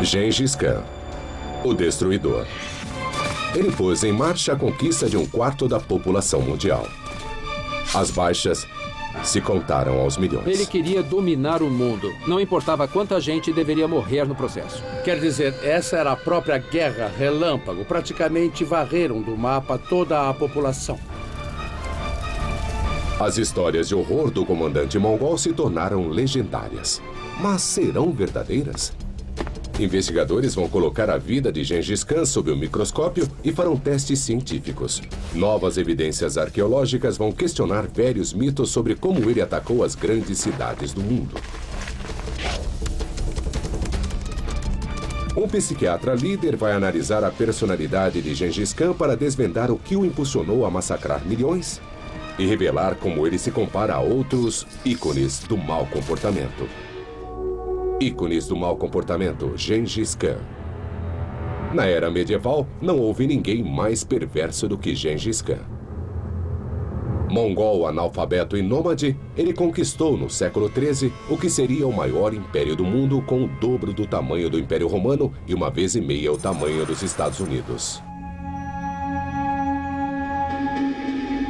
Gengis Khan, o Destruidor. Ele pôs em marcha a conquista de 1/4 da população mundial. As baixas se contaram aos milhões. Ele queria dominar o mundo. Não importava quanta gente deveria morrer no processo. Quer dizer, essa era a própria guerra relâmpago. Praticamente varreram do mapa toda a população. As histórias de horror do comandante mongol se tornaram legendárias. Mas serão verdadeiras? Investigadores vão colocar a vida de Gengis Khan sob o microscópio e farão testes científicos. Novas evidências arqueológicas vão questionar velhos mitos sobre como ele atacou as grandes cidades do mundo. Um psiquiatra líder vai analisar a personalidade de Gengis Khan para desvendar o que o impulsionou a massacrar milhões e revelar como ele se compara a outros ícones do mau comportamento. Ícones do mau comportamento, Gengis Khan. Na era medieval, não houve ninguém mais perverso do que Gengis Khan. Mongol, analfabeto e nômade, ele conquistou no século XIII o que seria o maior império do mundo, com o dobro do tamanho do Império Romano e 1,5 vezes o tamanho dos Estados Unidos.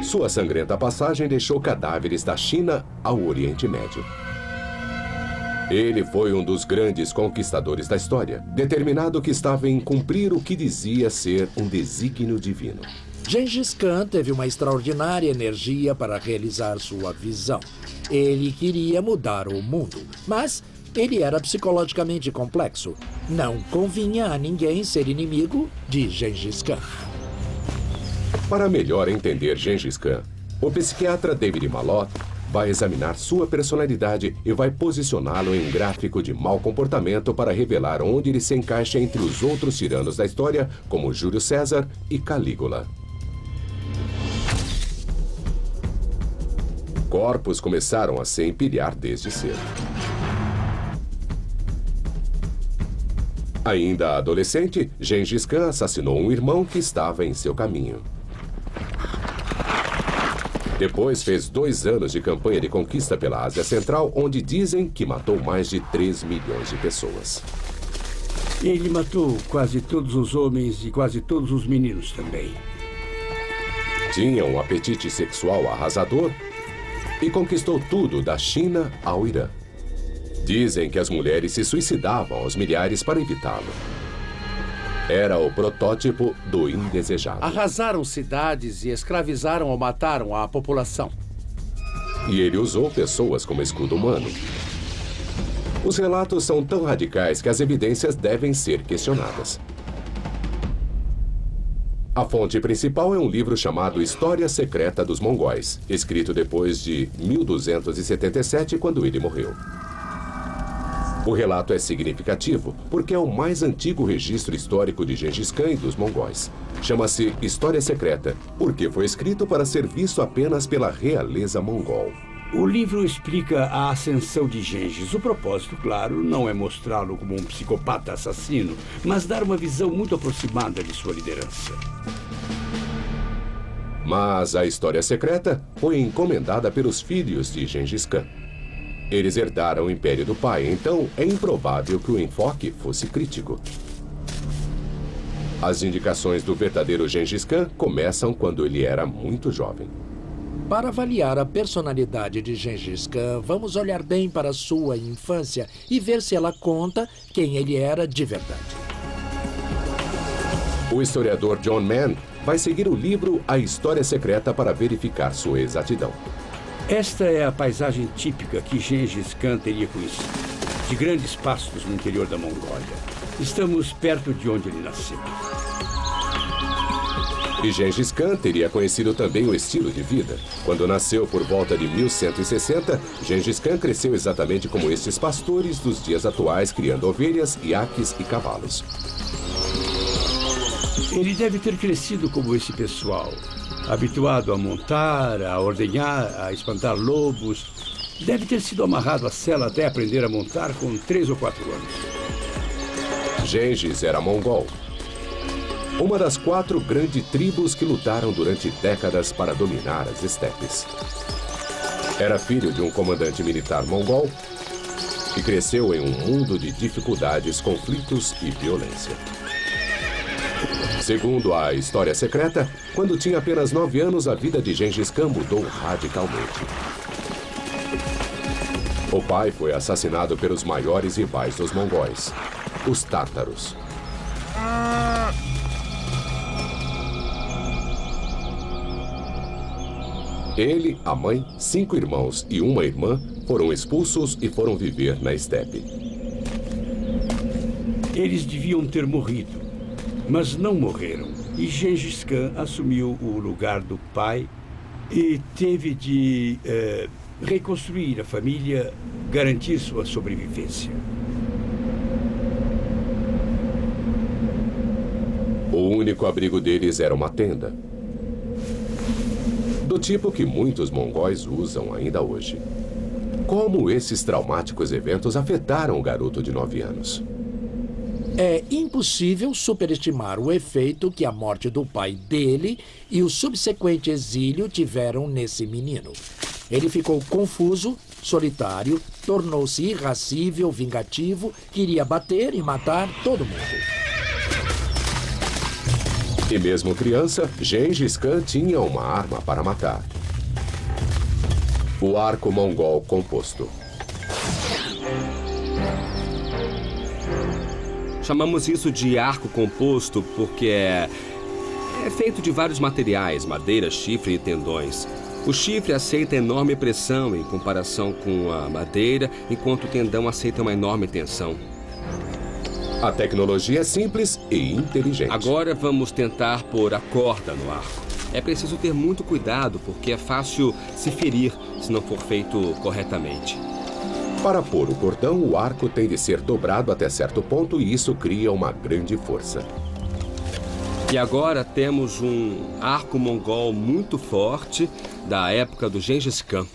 Sua sangrenta passagem deixou cadáveres da China ao Oriente Médio. Ele foi um dos grandes conquistadores da história, determinado que estava em cumprir o que dizia ser um desígnio divino. Gengis Khan teve uma extraordinária energia para realizar sua visão. Ele queria mudar o mundo, mas ele era psicologicamente complexo. Não convinha a ninguém ser inimigo de Gengis Khan. Para melhor entender Gengis Khan, o psiquiatra David Malott vai examinar sua personalidade e vai posicioná-lo em um gráfico de mau comportamento para revelar onde ele se encaixa entre os outros tiranos da história, como Júlio César e Calígula. Corpos começaram a se empilhar desde cedo. Ainda adolescente, Gengis Khan assassinou um irmão que estava em seu caminho. Depois fez 2 anos de campanha de conquista pela Ásia Central, onde dizem que matou mais de 3 milhões de pessoas. Ele matou quase todos os homens e quase todos os meninos também. Tinha um apetite sexual arrasador e conquistou tudo da China ao Irã. Dizem que as mulheres se suicidavam aos milhares para evitá-lo. Era o protótipo do indesejado. Arrasaram cidades e escravizaram ou mataram a população. E ele usou pessoas como escudo humano. Os relatos são tão radicais que as evidências devem ser questionadas. A fonte principal é um livro chamado História Secreta dos Mongóis, escrito depois de 1277, quando ele morreu. O relato é significativo porque é o mais antigo registro histórico de Gengis Khan e dos mongóis. Chama-se História Secreta, porque foi escrito para ser visto apenas pela realeza mongol. O livro explica a ascensão de Gengis. O propósito, claro, não é mostrá-lo como um psicopata assassino, mas dar uma visão muito aproximada de sua liderança. Mas a História Secreta foi encomendada pelos filhos de Gengis Khan. Eles herdaram o império do pai, então é improvável que o enfoque fosse crítico. As indicações do verdadeiro Gengis Khan começam quando ele era muito jovem. Para avaliar a personalidade de Gengis Khan, vamos olhar bem para sua infância e ver se ela conta quem ele era de verdade. O historiador John Mann vai seguir o livro A História Secreta para verificar sua exatidão. Esta é a paisagem típica que Gengis Khan teria conhecido, de grandes pastos no interior da Mongólia. Estamos perto de onde ele nasceu. E Gengis Khan teria conhecido também o estilo de vida. Quando nasceu por volta de 1160, Gengis Khan cresceu exatamente como estes pastores dos dias atuais, criando ovelhas, iaques e cavalos. Ele deve ter crescido como esse pessoal, habituado a montar, a ordenhar, a espantar lobos. Deve ter sido amarrado à sela até aprender a montar com 3 ou 4 anos. Gengis era mongol, uma das 4 grandes tribos que lutaram durante décadas para dominar as estepes. Era filho de um comandante militar mongol e cresceu em um mundo de dificuldades, conflitos e violência. Segundo a história secreta, quando tinha apenas 9 anos, a vida de Gengis Khan mudou radicalmente. O pai foi assassinado pelos maiores rivais dos mongóis, os tátaros. Ele, a mãe, 5 irmãos e uma irmã foram expulsos e foram viver na estepe. Eles deviam ter morrido, mas não morreram. E Gengis Khan assumiu o lugar do pai e teve de reconstruir a família, garantir sua sobrevivência. O único abrigo deles era uma tenda, do tipo que muitos mongóis usam ainda hoje. Como esses traumáticos eventos afetaram o garoto de 9 anos? É impossível superestimar o efeito que a morte do pai dele e o subsequente exílio tiveram nesse menino. Ele ficou confuso, solitário, tornou-se irascível, vingativo, queria bater e matar todo mundo. E mesmo criança, Gengis Khan tinha uma arma para matar. O arco mongol composto. Chamamos isso de arco composto porque é feito de vários materiais, madeira, chifre e tendões. O chifre aceita enorme pressão em comparação com a madeira, enquanto o tendão aceita uma enorme tensão. A tecnologia é simples e inteligente. Agora vamos tentar pôr a corda no arco. É preciso ter muito cuidado porque é fácil se ferir se não for feito corretamente. Para pôr o cordão, o arco tem de ser dobrado até certo ponto e isso cria uma grande força. E agora temos um arco mongol muito forte da época do Gengis Khan.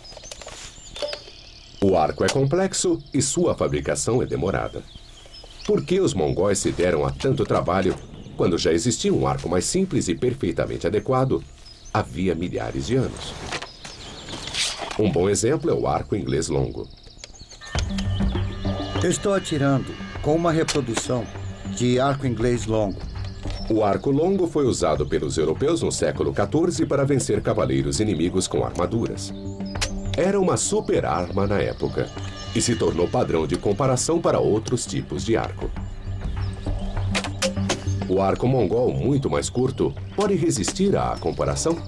O arco é complexo e sua fabricação é demorada. Por que os mongóis se deram a tanto trabalho quando já existia um arco mais simples e perfeitamente adequado havia milhares de anos? Um bom exemplo é o arco inglês longo. Eu estou atirando com uma reprodução de arco inglês longo. O arco longo foi usado pelos europeus no século XIV para vencer cavaleiros inimigos com armaduras. Era uma super arma na época e se tornou padrão de comparação para outros tipos de arco. O arco mongol, muito mais curto, pode resistir à comparação?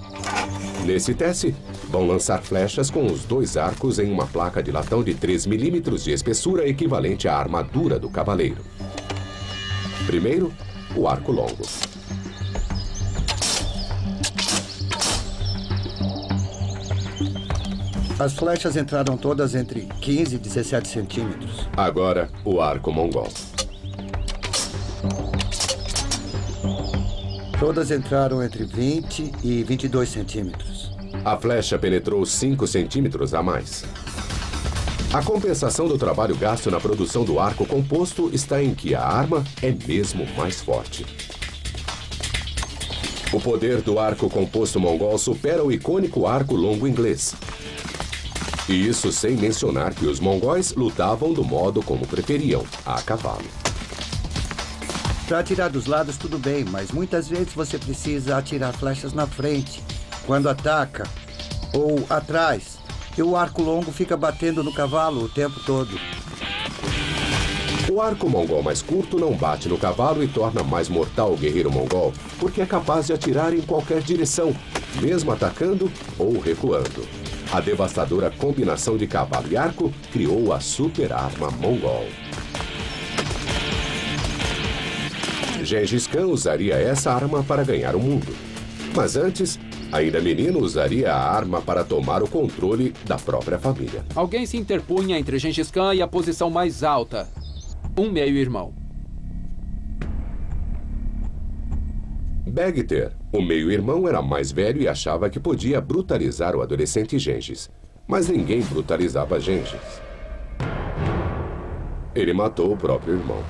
Nesse teste, vão lançar flechas com os 2 arcos em uma placa de latão de 3 milímetros de espessura, equivalente à armadura do cavaleiro. Primeiro, o arco longo. As flechas entraram todas entre 15 e 17 centímetros. Agora, o arco mongol. Todas entraram entre 20 e 22 centímetros. A flecha penetrou 5 centímetros a mais. A compensação do trabalho gasto na produção do arco composto está em que a arma é mesmo mais forte. O poder do arco composto mongol supera o icônico arco longo inglês. E isso sem mencionar que os mongóis lutavam do modo como preferiam, a cavalo. Para atirar dos lados tudo bem, mas muitas vezes você precisa atirar flechas na frente, quando ataca, ou atrás. E o arco longo fica batendo no cavalo o tempo todo. O arco mongol mais curto não bate no cavalo e torna mais mortal o guerreiro mongol, porque é capaz de atirar em qualquer direção, mesmo atacando ou recuando. A devastadora combinação de cavalo e arco criou a super arma mongol. Gengis Khan usaria essa arma para ganhar o mundo. Mas antes, ainda menino, usaria a arma para tomar o controle da própria família. Alguém se interpunha entre Gengis Khan e a posição mais alta. Um meio-irmão. Bagter, o meio-irmão, era mais velho e achava que podia brutalizar o adolescente Gengis. Mas ninguém brutalizava Gengis. Ele matou o próprio irmão.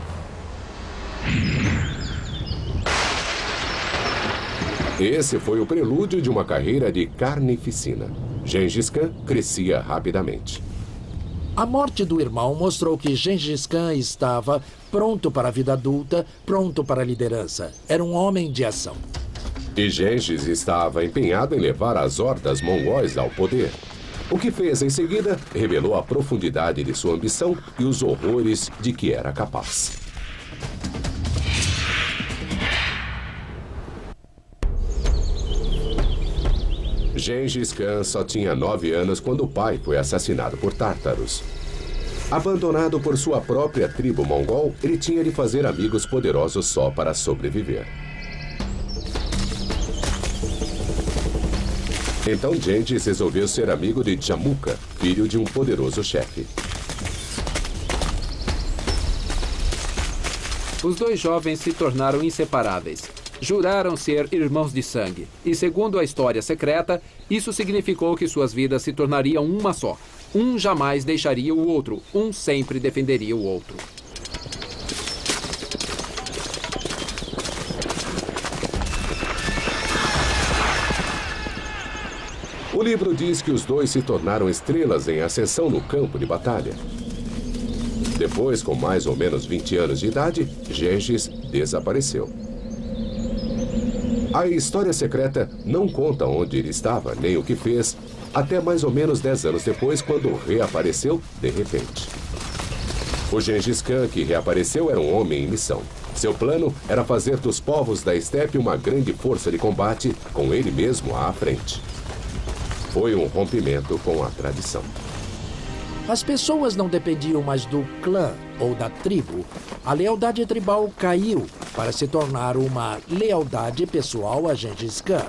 Esse foi o prelúdio de uma carreira de carnificina. Gengis Khan crescia rapidamente. A morte do irmão mostrou que Gengis Khan estava pronto para a vida adulta, pronto para a liderança. Era um homem de ação. E Gengis estava empenhado em levar as hordas mongóis ao poder. O que fez em seguida revelou a profundidade de sua ambição e os horrores de que era capaz. Gengis Khan só tinha 9 anos quando o pai foi assassinado por tártaros. Abandonado por sua própria tribo mongol, ele tinha de fazer amigos poderosos só para sobreviver. Então Gengis resolveu ser amigo de Jamuka, filho de um poderoso chefe. Os dois jovens se tornaram inseparáveis. Juraram ser irmãos de sangue. E segundo a história secreta, isso significou que suas vidas se tornariam uma só. Um jamais deixaria o outro. Um sempre defenderia o outro. O livro diz que os dois se tornaram estrelas em ascensão no campo de batalha. Depois, com mais ou menos 20 anos de idade, Gengis desapareceu. A história secreta não conta onde ele estava, nem o que fez, até mais ou menos 10 anos depois, quando reapareceu de repente. O Gengis Khan que reapareceu era um homem em missão. Seu plano era fazer dos povos da estepe uma grande força de combate, com ele mesmo à frente. Foi um rompimento com a tradição. As pessoas não dependiam mais do clã ou da tribo. A lealdade tribal caiu para se tornar uma lealdade pessoal a Gengis Khan.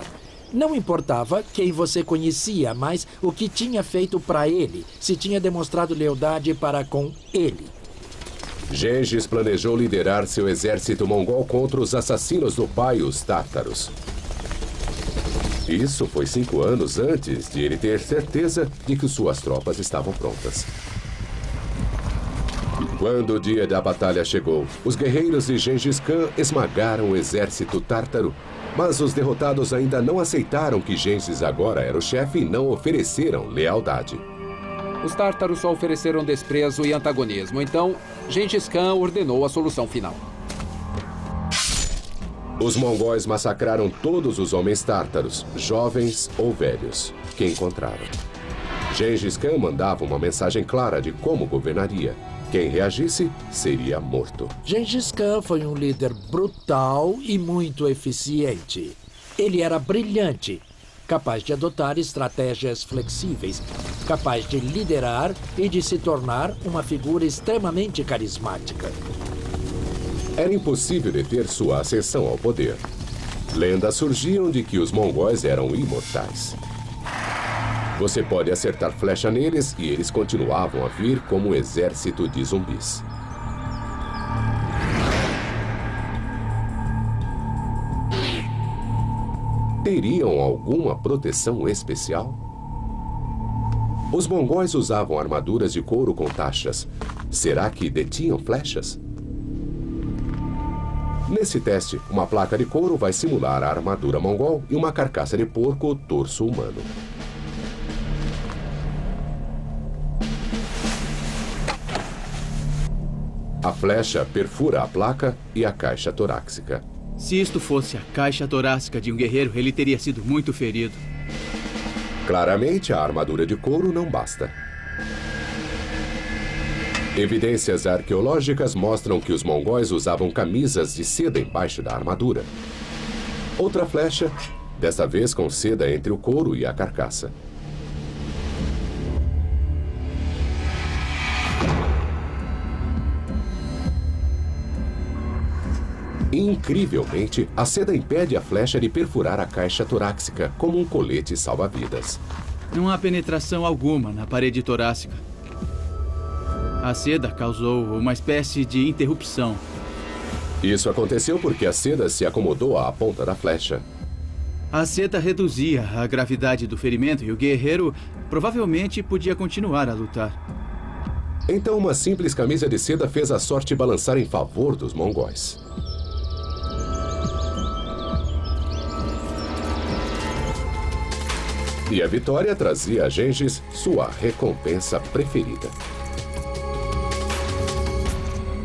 Não importava quem você conhecia, mas o que tinha feito para ele, se tinha demonstrado lealdade para com ele. Gengis planejou liderar seu exército mongol contra os assassinos do pai, os tártaros. Isso foi 5 anos antes de ele ter certeza de que suas tropas estavam prontas. Quando o dia da batalha chegou, os guerreiros de Gengis Khan esmagaram o exército tártaro, mas os derrotados ainda não aceitaram que Gengis agora era o chefe e não ofereceram lealdade. Os tártaros só ofereceram desprezo e antagonismo. Então, Gengis Khan ordenou a solução final. Os mongóis massacraram todos os homens tártaros, jovens ou velhos, que encontraram. Gengis Khan mandava uma mensagem clara de como governaria. Quem reagisse seria morto. Gengis Khan foi um líder brutal e muito eficiente. Ele era brilhante, capaz de adotar estratégias flexíveis, capaz de liderar e de se tornar uma figura extremamente carismática. Era impossível deter sua ascensão ao poder. Lendas surgiam de que os mongóis eram imortais. Você pode acertar flecha neles e eles continuavam a vir como um exército de zumbis. Teriam alguma proteção especial? Os mongóis usavam armaduras de couro com taxas. Será que detinham flechas? Nesse teste, uma placa de couro vai simular a armadura mongol e uma carcaça de porco o torso humano. A flecha perfura a placa e a caixa torácica. Se isto fosse a caixa torácica de um guerreiro, ele teria sido muito ferido. Claramente, a armadura de couro não basta. Evidências arqueológicas mostram que os mongóis usavam camisas de seda embaixo da armadura. Outra flecha, desta vez com seda entre o couro e a carcaça. Incrivelmente, a seda impede a flecha de perfurar a caixa torácica como um colete salva-vidas. Não há penetração alguma na parede torácica. A seda causou uma espécie de interrupção. Isso aconteceu porque a seda se acomodou à ponta da flecha. A seda reduzia a gravidade do ferimento e o guerreiro provavelmente podia continuar a lutar. Então uma simples camisa de seda fez a sorte balançar em favor dos mongóis. E a vitória trazia a Gengis sua recompensa preferida.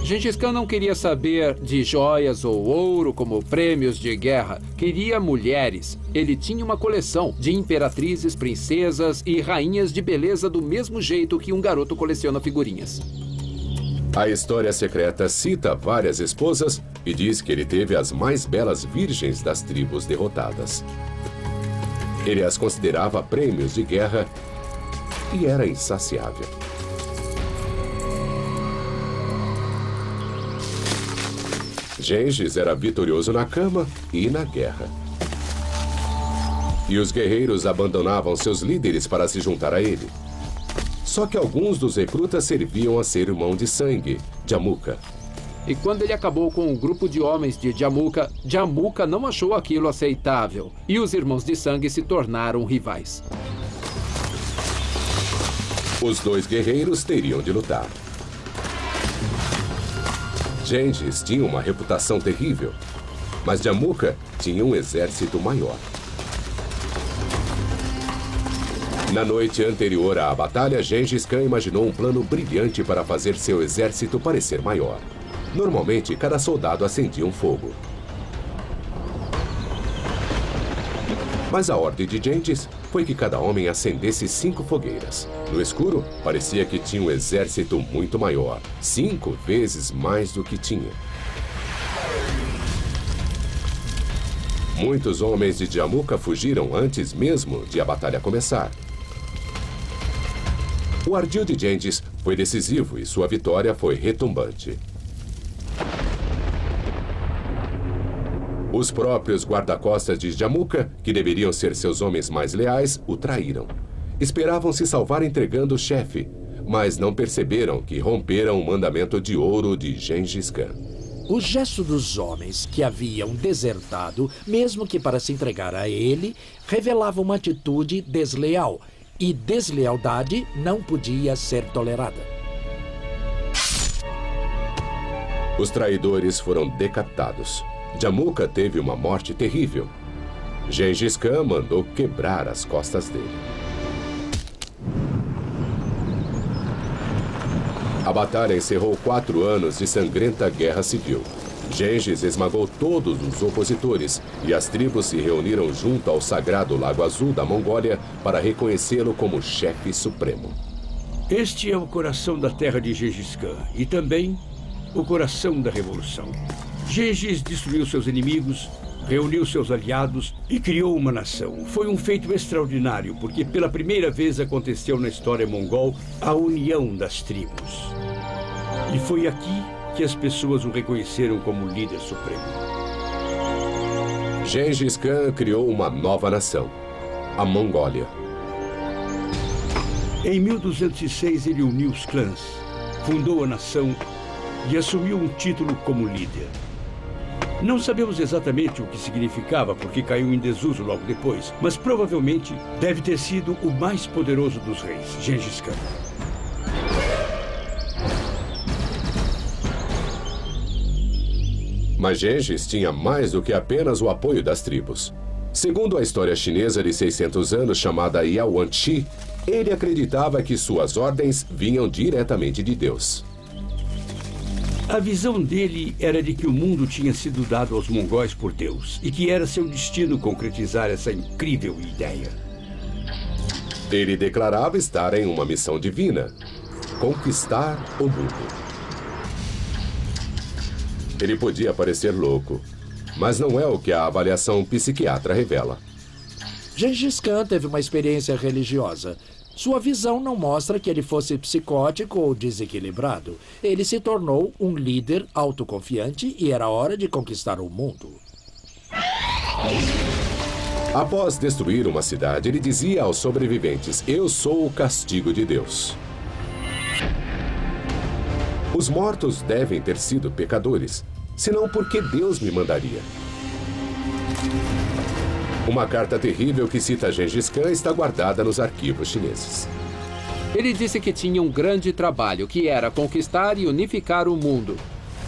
Gengis Khan não queria saber de joias ou ouro como prêmios de guerra. Queria mulheres. Ele tinha uma coleção de imperatrizes, princesas e rainhas de beleza do mesmo jeito que um garoto coleciona figurinhas. A história secreta cita várias esposas e diz que ele teve as mais belas virgens das tribos derrotadas. Ele as considerava prêmios de guerra e era insaciável. Gengis era vitorioso na cama e na guerra. E os guerreiros abandonavam seus líderes para se juntar a ele. Só que alguns dos recrutas serviam a ser irmão de sangue, Jamuka. E quando ele acabou com o grupo de homens de Jamuka, Jamuka não achou aquilo aceitável. E os irmãos de sangue se tornaram rivais. Os dois guerreiros teriam de lutar. Gengis tinha uma reputação terrível, mas Jamuka tinha um exército maior. Na noite anterior à batalha, Gengis Khan imaginou um plano brilhante para fazer seu exército parecer maior. Normalmente, cada soldado acendia um fogo. Mas a ordem de Gengis foi que cada homem acendesse 5 fogueiras. No escuro, parecia que tinha um exército muito maior, 5 vezes mais do que tinha. Muitos homens de Jamuka fugiram antes mesmo de a batalha começar. O ardil de Gengis foi decisivo e sua vitória foi retumbante. Os próprios guarda-costas de Jamuka, que deveriam ser seus homens mais leais, o traíram. Esperavam se salvar entregando o chefe, mas não perceberam que romperam o mandamento de ouro de Gengis Khan. O gesto dos homens que haviam desertado, mesmo que para se entregar a ele, revelava uma atitude desleal, e deslealdade não podia ser tolerada. Os traidores foram decapitados. Jamuka teve uma morte terrível. Gengis Khan mandou quebrar as costas dele. A batalha encerrou 4 anos de sangrenta guerra civil. Gengis esmagou todos os opositores e as tribos se reuniram junto ao sagrado Lago Azul da Mongólia para reconhecê-lo como chefe supremo. Este é o coração da terra de Gengis Khan e também o coração da revolução. Gengis destruiu seus inimigos, reuniu seus aliados e criou uma nação. Foi um feito extraordinário, porque pela primeira vez aconteceu na história mongol a união das tribos. E foi aqui que as pessoas o reconheceram como líder supremo. Gengis Khan criou uma nova nação, a Mongólia. Em 1206, ele uniu os clãs, fundou a nação e assumiu um título como líder. Não sabemos exatamente o que significava, porque caiu em desuso logo depois, mas provavelmente deve ter sido o mais poderoso dos reis, Gengis Khan. Mas Gengis tinha mais do que apenas o apoio das tribos. Segundo a história chinesa de 600 anos chamada Yaoanshi, ele acreditava que suas ordens vinham diretamente de Deus. A visão dele era de que o mundo tinha sido dado aos mongóis por Deus e que era seu destino concretizar essa incrível ideia. Ele declarava estar em uma missão divina: conquistar o mundo. Ele podia parecer louco, mas não é o que a avaliação psiquiatra revela. Gengis Khan teve uma experiência religiosa. Sua visão não mostra que ele fosse psicótico ou desequilibrado. Ele se tornou um líder autoconfiante e era hora de conquistar o mundo. Após destruir uma cidade, ele dizia aos sobreviventes: "Eu sou o castigo de Deus." Os mortos devem ter sido pecadores, senão por que Deus me mandaria? Uma carta terrível que cita Gengis Khan está guardada nos arquivos chineses. Ele disse que tinha um grande trabalho, que era conquistar e unificar o mundo.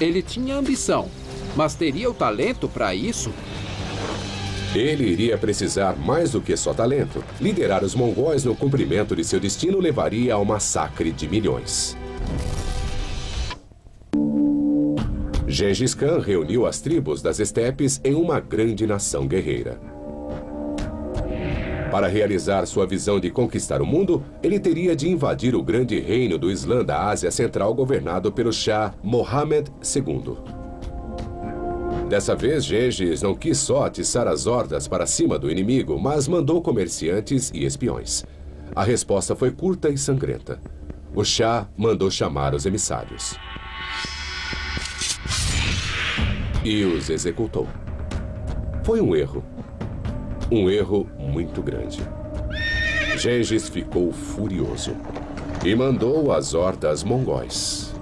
Ele tinha ambição, mas teria o talento para isso? Ele iria precisar mais do que só talento. Liderar os mongóis no cumprimento de seu destino levaria ao massacre de milhões. Gengis Khan reuniu as tribos das estepes em uma grande nação guerreira. Para realizar sua visão de conquistar o mundo, ele teria de invadir o grande reino do Islã da Ásia Central governado pelo Shah Mohammed II. Dessa vez, Gengis não quis só atiçar as hordas para cima do inimigo, mas mandou comerciantes e espiões. A resposta foi curta e sangrenta. O Shah mandou chamar os emissários e os executou. Foi um erro muito grande. Gengis ficou furioso e mandou as hordas mongóis.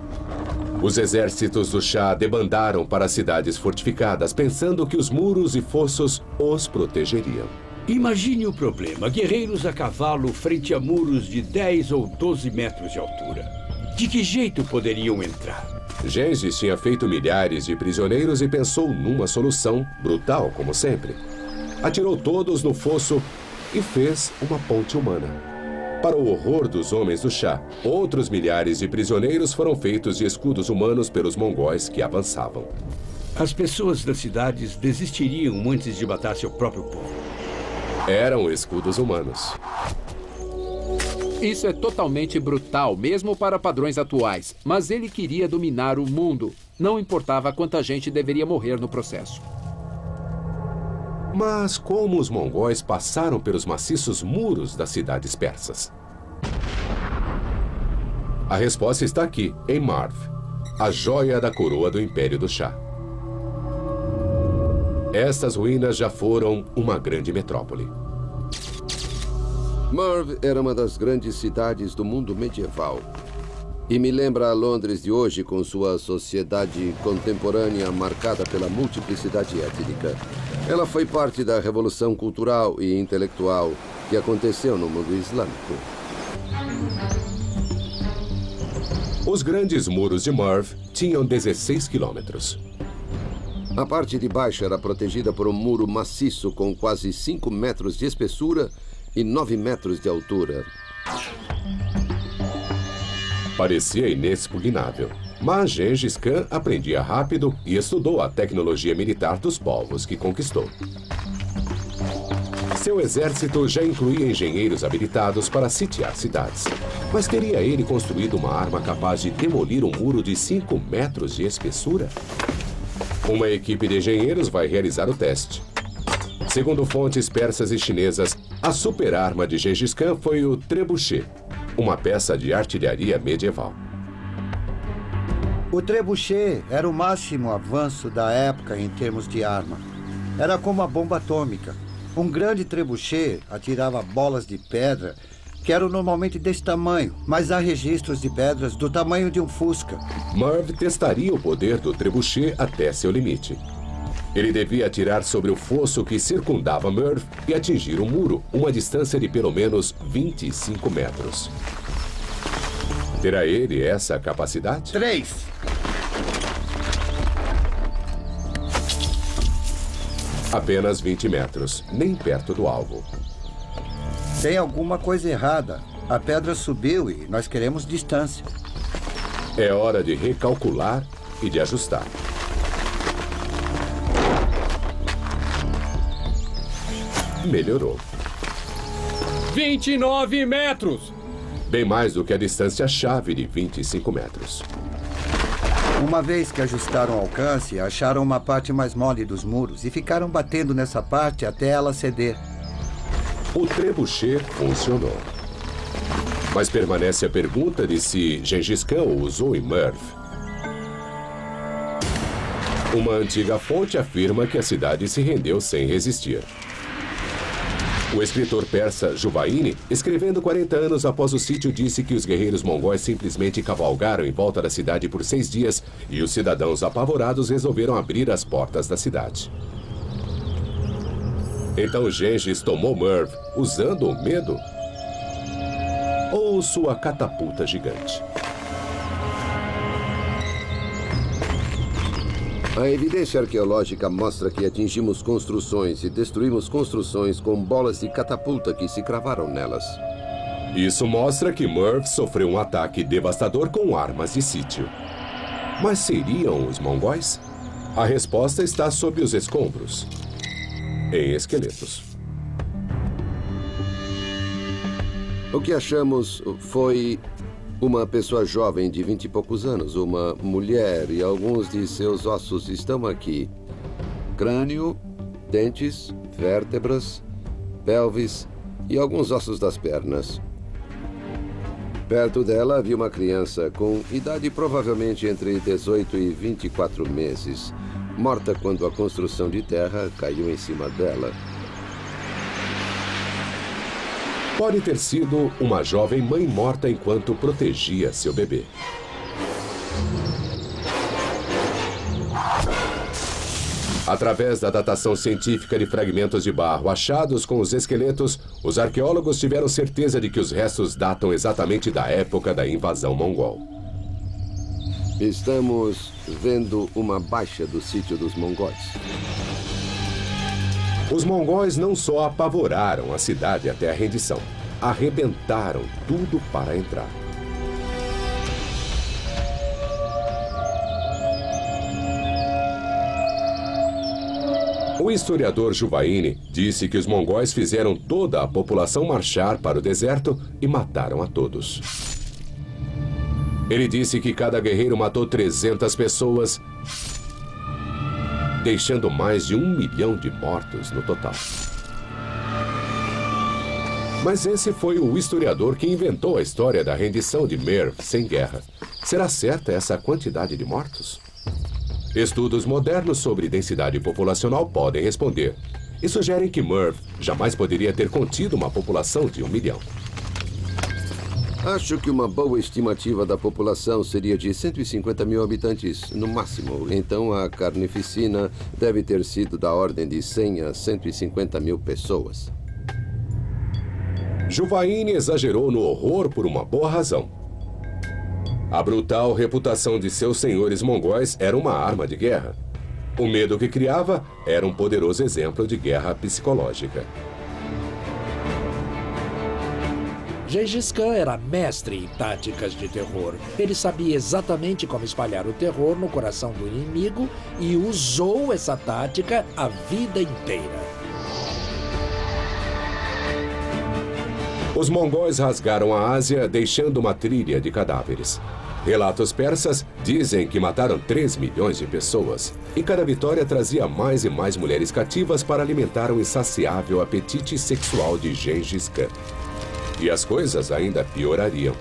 Os exércitos do Shah debandaram para cidades fortificadas, pensando que os muros e fossos os protegeriam. Imagine o problema. Guerreiros a cavalo frente a muros de 10 ou 12 metros de altura. De que jeito poderiam entrar? Gengis tinha feito milhares de prisioneiros e pensou numa solução, brutal como sempre. Atirou todos no fosso e fez uma ponte humana. Para o horror dos homens do Shah, outros milhares de prisioneiros foram feitos de escudos humanos pelos mongóis que avançavam. As pessoas das cidades desistiriam antes de matar seu próprio povo. Eram escudos humanos. Isso é totalmente brutal, mesmo para padrões atuais. Mas ele queria dominar o mundo. Não importava quanta gente deveria morrer no processo. Mas como os mongóis passaram pelos maciços muros das cidades persas? A resposta está aqui, em Marv, a joia da coroa do Império do Shah. Estas ruínas já foram uma grande metrópole. Marv era uma das grandes cidades do mundo medieval. E me lembra a Londres de hoje, com sua sociedade contemporânea marcada pela multiplicidade étnica. Ela foi parte da revolução cultural e intelectual que aconteceu no mundo islâmico. Os grandes muros de Marv tinham 16 quilômetros. A parte de baixo era protegida por um muro maciço com quase 5 metros de espessura e 9 metros de altura. Parecia inexpugnável, mas Gengis Khan aprendia rápido e estudou a tecnologia militar dos povos que conquistou. Seu exército já incluía engenheiros habilitados para sitiar cidades. Mas teria ele construído uma arma capaz de demolir um muro de 5 metros de espessura? Uma equipe de engenheiros vai realizar o teste. Segundo fontes persas e chinesas, a super-arma de Gengis Khan foi o trebuchet, uma peça de artilharia medieval. O trebuchet era o máximo avanço da época em termos de arma. Era como a bomba atômica. Um grande trebuchet atirava bolas de pedra que eram normalmente desse tamanho, mas há registros de pedras do tamanho de um fusca. Marv testaria o poder do trebuchet até seu limite. Ele devia atirar sobre o fosso que circundava Marv e atingir o muro, uma distância de pelo menos 25 metros. Terá ele essa capacidade? 3. Apenas 20 metros, nem perto do alvo. Tem alguma coisa errada. A pedra subiu e nós queremos distância. É hora de recalcular e de ajustar. Melhorou. 29 metros! Bem mais do que a distância-chave de 25 metros. Uma vez que ajustaram o alcance, acharam uma parte mais mole dos muros e ficaram batendo nessa parte até ela ceder. O trebuchet funcionou. Mas permanece a pergunta de se Gengis Khan o usou em Marv. Uma antiga fonte afirma que a cidade se rendeu sem resistir. O escritor persa Jubaini, escrevendo 40 anos após o sítio, disse que os guerreiros mongóis simplesmente cavalgaram em volta da cidade por 6 dias e os cidadãos apavorados resolveram abrir as portas da cidade. Então Gengis tomou Marv usando o medo ou sua catapulta gigante? A evidência arqueológica mostra que atingimos construções e destruímos construções com bolas de catapulta que se cravaram nelas. Isso mostra que Marv sofreu um ataque devastador com armas de sítio. Mas seriam os mongóis? A resposta está sob os escombros, em esqueletos. O que achamos foi uma pessoa jovem de 20 e poucos anos, uma mulher, e alguns de seus ossos estão aqui. Crânio, dentes, vértebras, pelvis e alguns ossos das pernas. Perto dela havia uma criança com idade provavelmente entre 18 e 24 meses, morta quando a construção de terra caiu em cima dela. Pode ter sido uma jovem mãe morta enquanto protegia seu bebê. Através da datação científica de fragmentos de barro achados com os esqueletos, os arqueólogos tiveram certeza de que os restos datam exatamente da época da invasão mongol. Estamos vendo uma baixa do sítio dos mongóis. Os mongóis não só apavoraram a cidade até a rendição, arrebentaram tudo para entrar. O historiador Juvaini disse que os mongóis fizeram toda a população marchar para o deserto e mataram a todos. Ele disse que cada guerreiro matou 300 pessoas, deixando mais de 1 milhão de mortos no total. Mas esse foi o historiador que inventou a história da rendição de Merv sem guerra. Será certa essa quantidade de mortos? Estudos modernos sobre densidade populacional podem responder e sugerem que Merv jamais poderia ter contido uma população de 1 milhão. Acho que uma boa estimativa da população seria de 150 mil habitantes, no máximo. Então a carnificina deve ter sido da ordem de 100 a 150 mil pessoas. Juvaini exagerou no horror por uma boa razão. A brutal reputação de seus senhores mongóis era uma arma de guerra. O medo que criava era um poderoso exemplo de guerra psicológica. Gengis Khan era mestre em táticas de terror. Ele sabia exatamente como espalhar o terror no coração do inimigo e usou essa tática a vida inteira. Os mongóis rasgaram a Ásia, deixando uma trilha de cadáveres. Relatos persas dizem que mataram 3 milhões de pessoas, e cada vitória trazia mais e mais mulheres cativas para alimentar o insaciável apetite sexual de Gengis Khan. E as coisas ainda piorariam,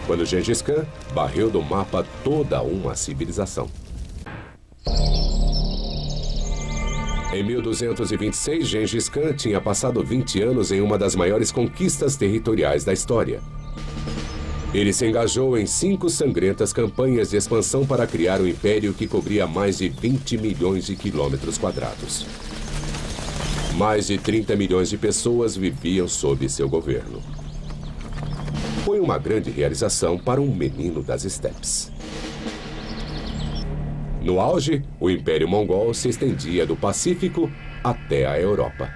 quando Gengis Khan varreu do mapa toda uma civilização. Em 1226, Gengis Khan tinha passado 20 anos em uma das maiores conquistas territoriais da história. Ele se engajou em 5 sangrentas campanhas de expansão para criar um império que cobria mais de 20 milhões de quilômetros quadrados. Mais de 30 milhões de pessoas viviam sob seu governo. Foi uma grande realização para um menino das estepes. No auge, o Império Mongol se estendia do Pacífico até a Europa.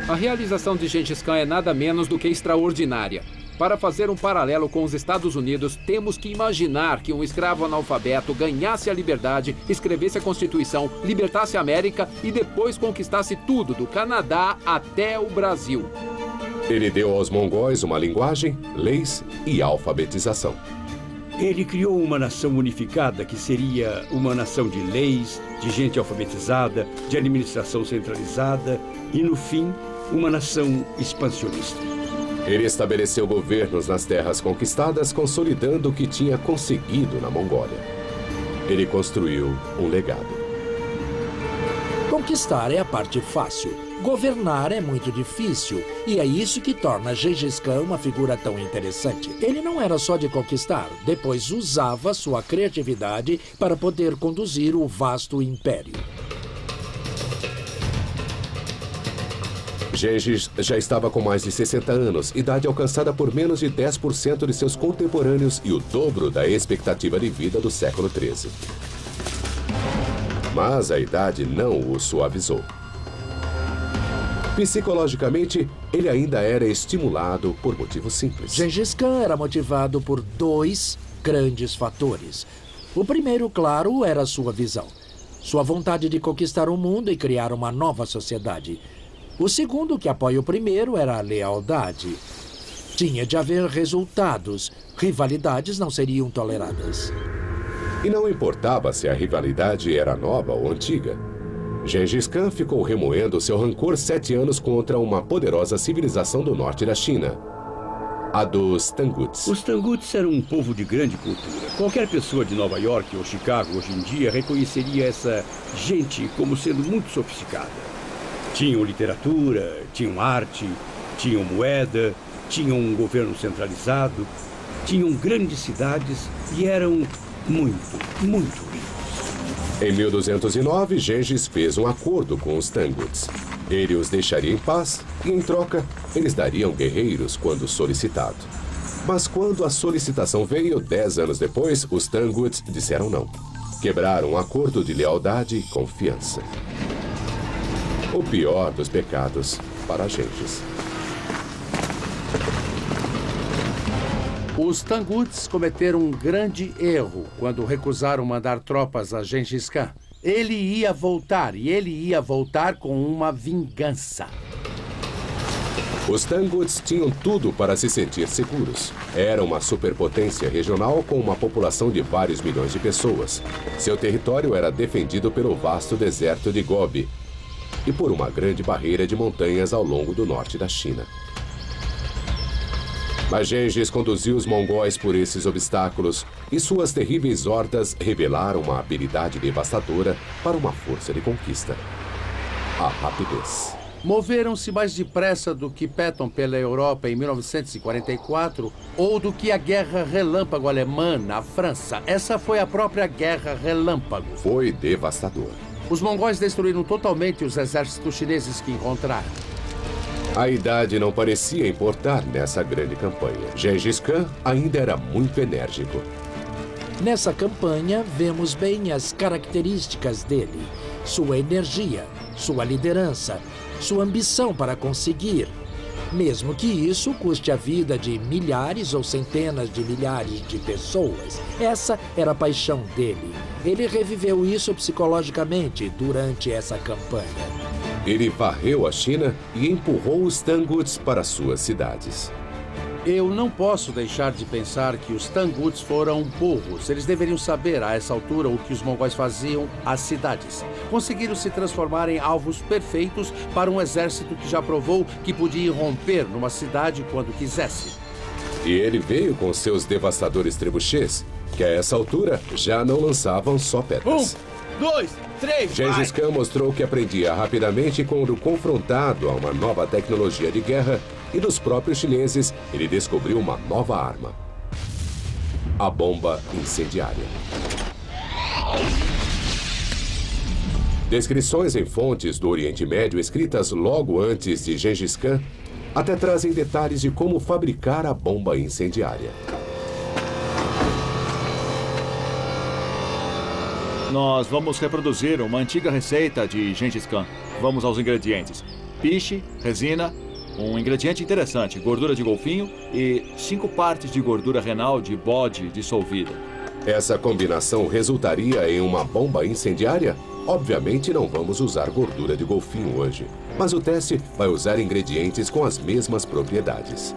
A realização de Gengis Khan é nada menos do que extraordinária. Para fazer um paralelo com os Estados Unidos, temos que imaginar que um escravo analfabeto ganhasse a liberdade, escrevesse a Constituição, libertasse a América e depois conquistasse tudo, do Canadá até o Brasil. Ele deu aos mongóis uma linguagem, leis e alfabetização. Ele criou uma nação unificada que seria uma nação de leis, de gente alfabetizada, de administração centralizada e, no fim, uma nação expansionista. Ele estabeleceu governos nas terras conquistadas, consolidando o que tinha conseguido na Mongólia. Ele construiu um legado. Conquistar é a parte fácil. Governar é muito difícil, e é isso que torna Gengis Khan uma figura tão interessante. Ele não era só de conquistar, depois usava sua criatividade para poder conduzir o vasto império. Gengis já estava com mais de 60 anos, idade alcançada por menos de 10% de seus contemporâneos e o dobro da expectativa de vida do século XIII. Mas a idade não o suavizou. Psicologicamente, ele ainda era estimulado por motivos simples. Gengis Khan era motivado por 2 grandes fatores. O primeiro, claro, era sua visão. Sua vontade de conquistar o mundo e criar uma nova sociedade. O segundo, que apoia o primeiro, era a lealdade. Tinha de haver resultados. Rivalidades não seriam toleradas. E não importava se a rivalidade era nova ou antiga. Gengis Khan ficou remoendo seu rancor 7 anos contra uma poderosa civilização do norte da China, a dos Tanguts. Os Tanguts eram um povo de grande cultura. Qualquer pessoa de Nova York ou Chicago hoje em dia reconheceria essa gente como sendo muito sofisticada. Tinham literatura, tinham arte, tinham moeda, tinham um governo centralizado, tinham grandes cidades e eram muito, muito ricos. Em 1209, Gengis fez um acordo com os Tanguts. Ele os deixaria em paz e, em troca, eles dariam guerreiros quando solicitado. Mas quando a solicitação veio 10 anos depois, os Tanguts disseram não. Quebraram um acordo de lealdade e confiança. O pior dos pecados para Gengis. Os Tanguts cometeram um grande erro quando recusaram mandar tropas a Gengis Khan. Ele ia voltar, e ele ia voltar com uma vingança. Os Tanguts tinham tudo para se sentir seguros. Era uma superpotência regional com uma população de vários milhões de pessoas. Seu território era defendido pelo vasto deserto de Gobi e por uma grande barreira de montanhas ao longo do norte da China. Mas Gengis conduziu os mongóis por esses obstáculos e suas terríveis hordas revelaram uma habilidade devastadora para uma força de conquista: a rapidez. Moveram-se mais depressa do que Patton pela Europa em 1944 ou do que a Guerra Relâmpago Alemã na França. Essa foi a própria Guerra Relâmpago. Foi devastador. Os mongóis destruíram totalmente os exércitos chineses que encontraram. A idade não parecia importar nessa grande campanha. Gengis Khan ainda era muito enérgico. Nessa campanha, vemos bem as características dele. Sua energia, sua liderança, sua ambição para conseguir. Mesmo que isso custe a vida de milhares ou centenas de milhares de pessoas. Essa era a paixão dele. Ele reviveu isso psicologicamente durante essa campanha. Ele varreu a China e empurrou os Tanguts para suas cidades. Eu não posso deixar de pensar que os Tanguts foram burros. Eles deveriam saber, a essa altura, o que os mongóis faziam às cidades. Conseguiram se transformar em alvos perfeitos para um exército que já provou que podia irromper numa cidade quando quisesse. E ele veio com seus devastadores trebuchês, que a essa altura já não lançavam só pedras. 1, 2, 3, Gengis Khan mostrou que aprendia rapidamente quando confrontado a uma nova tecnologia de guerra, e dos próprios chineses, ele descobriu uma nova arma: a bomba incendiária. Descrições em fontes do Oriente Médio escritas logo antes de Gengis Khan até trazem detalhes de como fabricar a bomba incendiária. Nós vamos reproduzir uma antiga receita de Gengis Khan. Vamos aos ingredientes: piche, resina, um ingrediente interessante, gordura de golfinho e 5 partes de gordura renal de bode dissolvida. Essa combinação resultaria em uma bomba incendiária? Obviamente não vamos usar gordura de golfinho hoje, mas o teste vai usar ingredientes com as mesmas propriedades.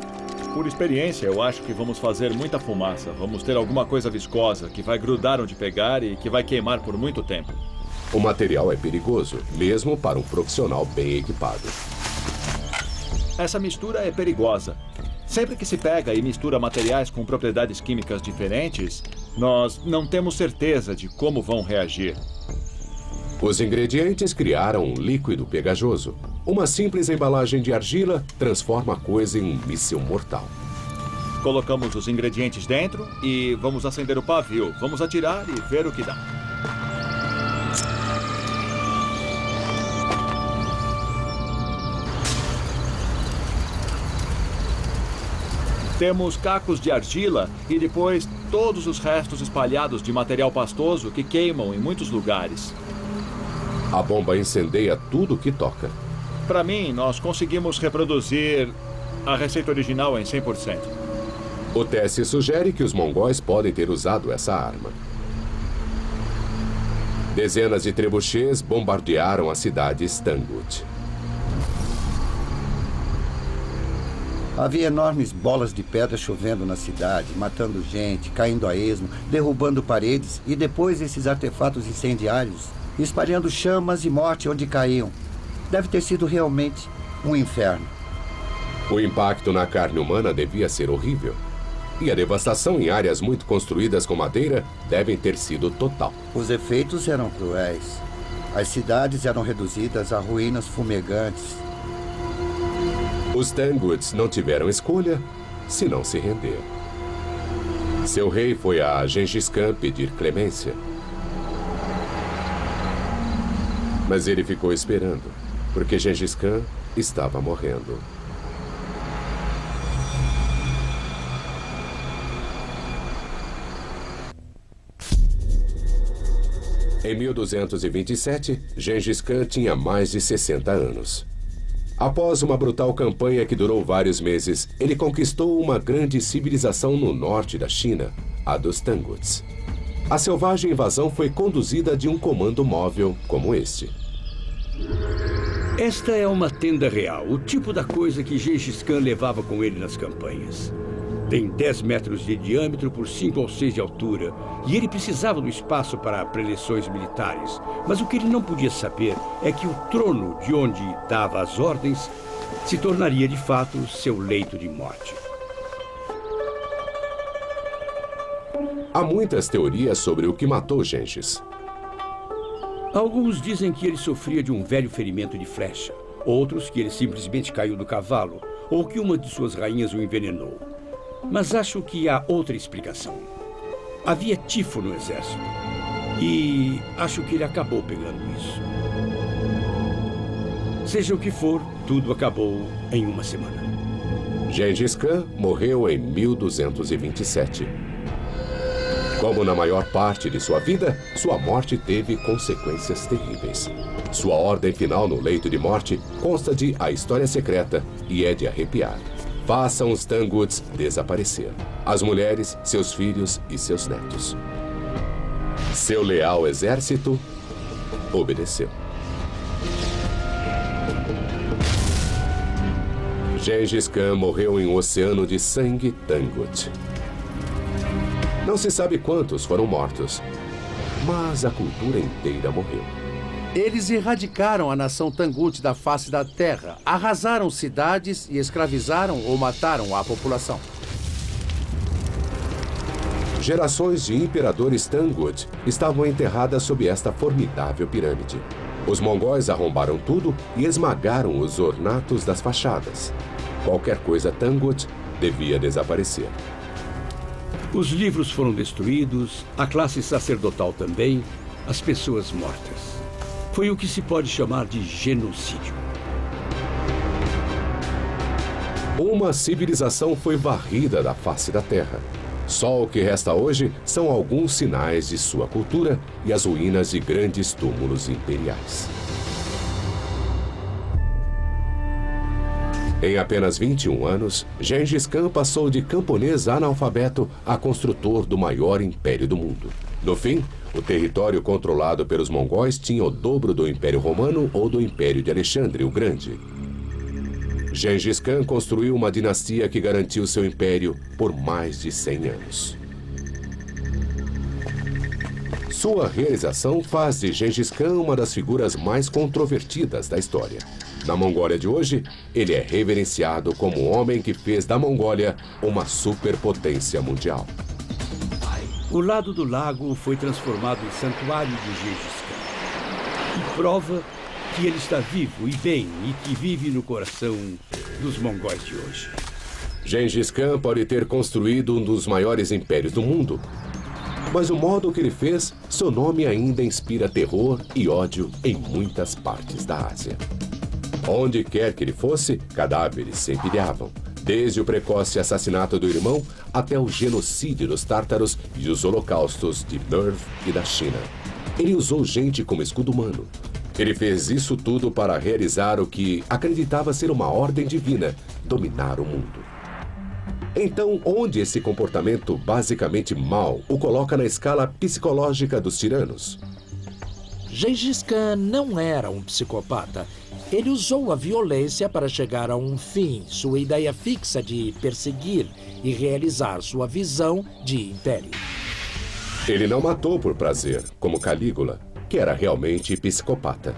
Por experiência, eu acho que vamos fazer muita fumaça. Vamos ter alguma coisa viscosa que vai grudar onde pegar e que vai queimar por muito tempo. O material é perigoso, mesmo para um profissional bem equipado. Essa mistura é perigosa. Sempre que se pega e mistura materiais com propriedades químicas diferentes, nós não temos certeza de como vão reagir. Os ingredientes criaram um líquido pegajoso. Uma simples embalagem de argila transforma a coisa em um míssil mortal. Colocamos os ingredientes dentro e vamos acender o pavio. Vamos atirar e ver o que dá. Temos cacos de argila e depois todos os restos espalhados de material pastoso que queimam em muitos lugares. A bomba incendeia tudo que toca. Para mim, nós conseguimos reproduzir a receita original em 100%. O teste sugere que os mongóis podem ter usado essa arma. Dezenas de trebuchês bombardearam a cidade Stangut. Havia enormes bolas de pedra chovendo na cidade, matando gente, caindo a esmo, derrubando paredes e depois esses artefatos incendiários, espalhando chamas e morte onde caíam. Deve ter sido realmente um inferno. O impacto na carne humana devia ser horrível. E a devastação em áreas muito construídas com madeira devem ter sido total. Os efeitos eram cruéis. As cidades eram reduzidas a ruínas fumegantes. Os Tanguts não tiveram escolha senão se render. Seu rei foi a Gengis Khan pedir clemência. Mas ele ficou esperando, porque Gengis Khan estava morrendo. Em 1227, Gengis Khan tinha mais de 60 anos. Após uma brutal campanha que durou vários meses, ele conquistou uma grande civilização no norte da China, a dos Tanguts. A selvagem invasão foi conduzida de um comando móvel como este. Esta é uma tenda real, o tipo da coisa que Gengis Khan levava com ele nas campanhas. Tem 10 metros de diâmetro por 5 ou 6 de altura, e ele precisava do espaço para preleções militares. Mas o que ele não podia saber é que o trono de onde dava as ordens se tornaria de fato seu leito de morte. Há muitas teorias sobre o que matou Gengis. Alguns dizem que ele sofria de um velho ferimento de flecha. Outros que ele simplesmente caiu do cavalo, ou que uma de suas rainhas o envenenou. Mas acho que há outra explicação. Havia tifo no exército. E acho que ele acabou pegando isso. Seja o que for, tudo acabou em uma semana. Gengis Khan morreu em 1227. Como na maior parte de sua vida, sua morte teve consequências terríveis. Sua ordem final no leito de morte consta de A História Secreta e é de arrepiar. Façam os Tanguts desaparecer. As mulheres, seus filhos e seus netos. Seu leal exército obedeceu. Gengis Khan morreu em um oceano de sangue Tangut. Não se sabe quantos foram mortos, mas a cultura inteira morreu. Eles erradicaram a nação Tangut da face da terra, arrasaram cidades e escravizaram ou mataram a população. Gerações de imperadores Tangut estavam enterradas sob esta formidável pirâmide. Os mongóis arrombaram tudo e esmagaram os ornatos das fachadas. Qualquer coisa Tangut devia desaparecer. Os livros foram destruídos, a classe sacerdotal também, as pessoas mortas. Foi o que se pode chamar de genocídio. Uma civilização foi varrida da face da terra. Só o que resta hoje são alguns sinais de sua cultura e as ruínas de grandes túmulos imperiais. Em apenas 21 anos, Gengis Khan passou de camponês analfabeto a construtor do maior império do mundo. No fim, o território controlado pelos mongóis tinha o dobro do Império Romano ou do Império de Alexandre o Grande. Gengis Khan construiu uma dinastia que garantiu seu império por mais de 100 anos. Sua realização faz de Gengis Khan uma das figuras mais controvertidas da história. Na Mongólia de hoje, ele é reverenciado como o homem que fez da Mongólia uma superpotência mundial. O lado do lago foi transformado em santuário de Gengis Khan. E prova que ele está vivo e bem e que vive no coração dos mongóis de hoje. Gengis Khan pode ter construído um dos maiores impérios do mundo, mas o modo que ele fez, seu nome ainda inspira terror e ódio em muitas partes da Ásia. Onde quer que ele fosse, cadáveres se empilhavam, desde o precoce assassinato do irmão até o genocídio dos tártaros e os holocaustos de Merv e da China. Ele usou gente como escudo humano. Ele fez isso tudo para realizar o que acreditava ser uma ordem divina, dominar o mundo. Então, onde esse comportamento basicamente mau o coloca na escala psicológica dos tiranos? Gengis Khan não era um psicopata. Ele usou a violência para chegar a um fim, sua ideia fixa de perseguir e realizar sua visão de império. Ele não matou por prazer, como Calígula, que era realmente psicopata.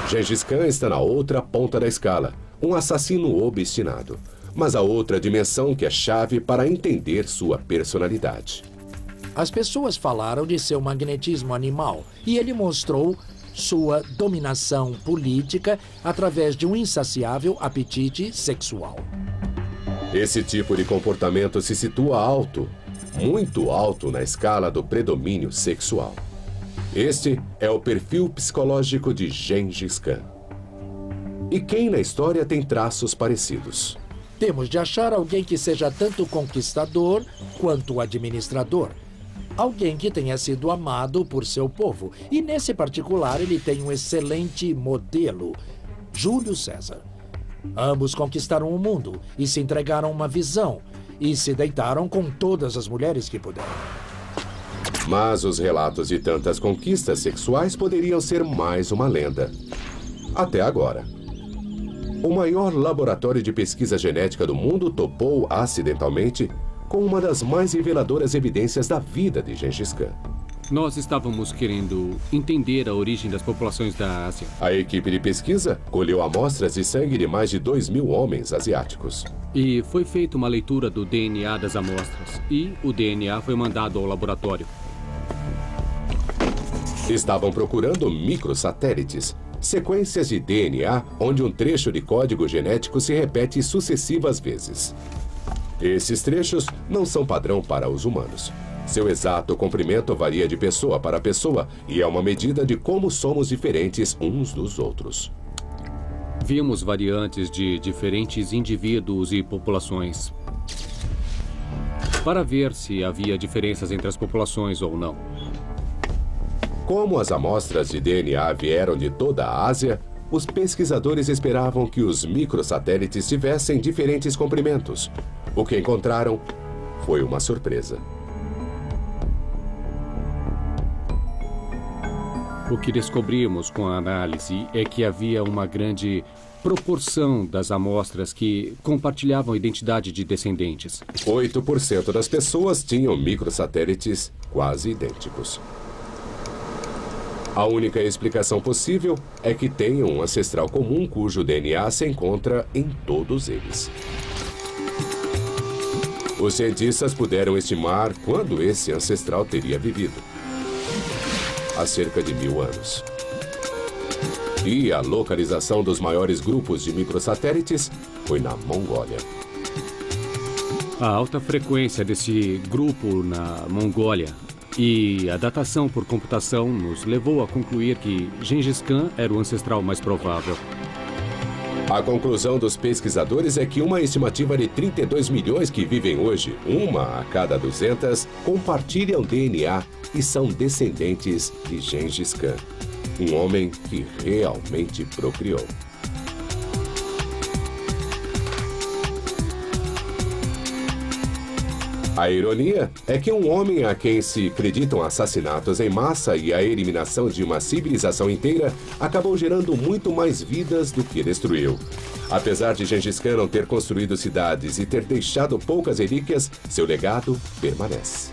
Gengis Khan está na outra ponta da escala, um assassino obstinado. Mas há outra dimensão que é chave para entender sua personalidade. As pessoas falaram de seu magnetismo animal e ele mostrou sua dominação política através de um insaciável apetite sexual. Esse tipo de comportamento se situa alto, muito alto na escala do predomínio sexual. Este é o perfil psicológico de Gengis Khan. E quem na história tem traços parecidos? Temos de achar alguém que seja tanto conquistador quanto administrador. Alguém que tenha sido amado por seu povo. E nesse particular ele tem um excelente modelo, Júlio César. Ambos conquistaram o mundo e se entregaram uma visão e se deitaram com todas as mulheres que puderam. Mas os relatos de tantas conquistas sexuais poderiam ser mais uma lenda. Até agora. O maior laboratório de pesquisa genética do mundo topou acidentalmente com uma das mais reveladoras evidências da vida de Gengis Khan. Nós estávamos querendo entender a origem das populações da Ásia. A equipe de pesquisa colheu amostras de sangue de mais de 2.000 homens asiáticos. E foi feita uma leitura do DNA das amostras. E o DNA foi mandado ao laboratório. Estavam procurando microsatélites, sequências de DNA onde um trecho de código genético se repete sucessivas vezes. Esses trechos não são padrão para os humanos. Seu exato comprimento varia de pessoa para pessoa e é uma medida de como somos diferentes uns dos outros. Vimos variantes de diferentes indivíduos e populações para ver se havia diferenças entre as populações ou não. Como as amostras de DNA vieram de toda a Ásia, os pesquisadores esperavam que os microsatélites tivessem diferentes comprimentos. O que encontraram foi uma surpresa. O que descobrimos com a análise é que havia uma grande proporção das amostras que compartilhavam a identidade de descendentes. 8% das pessoas tinham microsatélites quase idênticos. A única explicação possível é que tenham um ancestral comum cujo DNA se encontra em todos eles. Os cientistas puderam estimar quando esse ancestral teria vivido. Há cerca de 1000 anos. E a localização dos maiores grupos de microsatélites foi na Mongólia. A alta frequência desse grupo na Mongólia e a datação por computação nos levou a concluir que Gengis Khan era o ancestral mais provável. A conclusão dos pesquisadores é que uma estimativa de 32 milhões que vivem hoje, uma a cada 200, compartilham DNA e são descendentes de Gengis Khan, um homem que realmente procriou. A ironia é que um homem a quem se acreditam assassinatos em massa e a eliminação de uma civilização inteira acabou gerando muito mais vidas do que destruiu. Apesar de Gengis Khan não ter construído cidades e ter deixado poucas relíquias, seu legado permanece.